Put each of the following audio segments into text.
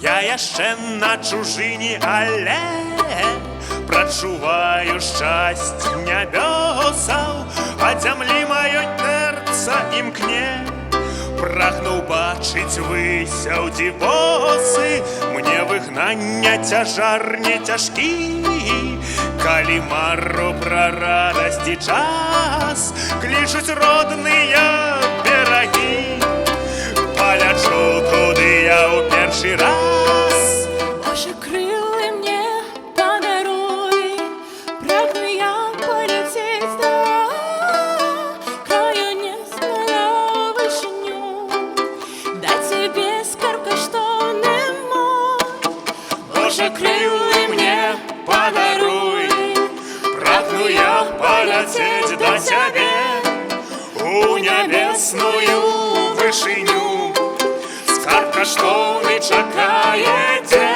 Я яшчэ на чужыне, але прачуваю шчасце нябёсаў, а зямлі маёй тэрца імкне. Прагнуў бачыць выся ў дзівосы, мне выгнання цяжар не цяжкі. Калі мару пра радасці час, клічуць родныя берагі. Полечу туды я ў першы раз. Боже, крылы мне подаруй, прагну я полететь до краю незнаёмой вышыню, дать тебе скарб коштоўны мой. Боже, крылы мне подаруй, прагну я полететь до цябе у нябесную вышыню. Скарб каштоўны чакае дзе.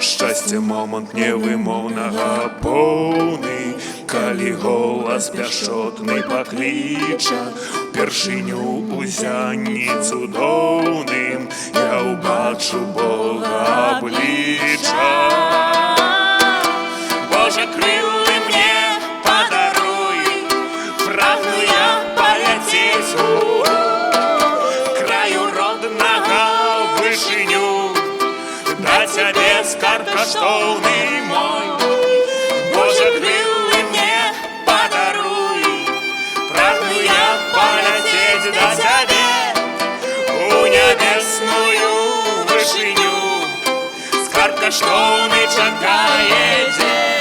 Шчасце момант невымоўнага поўны, калі голас пяшчотны пакліча. Упершыню ў зянні цудоўным я ўбачу Бога аблічча. Боже, крылы мне подаруй, прагну я полететь у краю роднага вышыню, даць цябе скарб каштоўны мой. Боже, крылы мне подаруй, прагну я полететь до цябе у нябесную вышыню. Скарб каштоўны чакае дзе.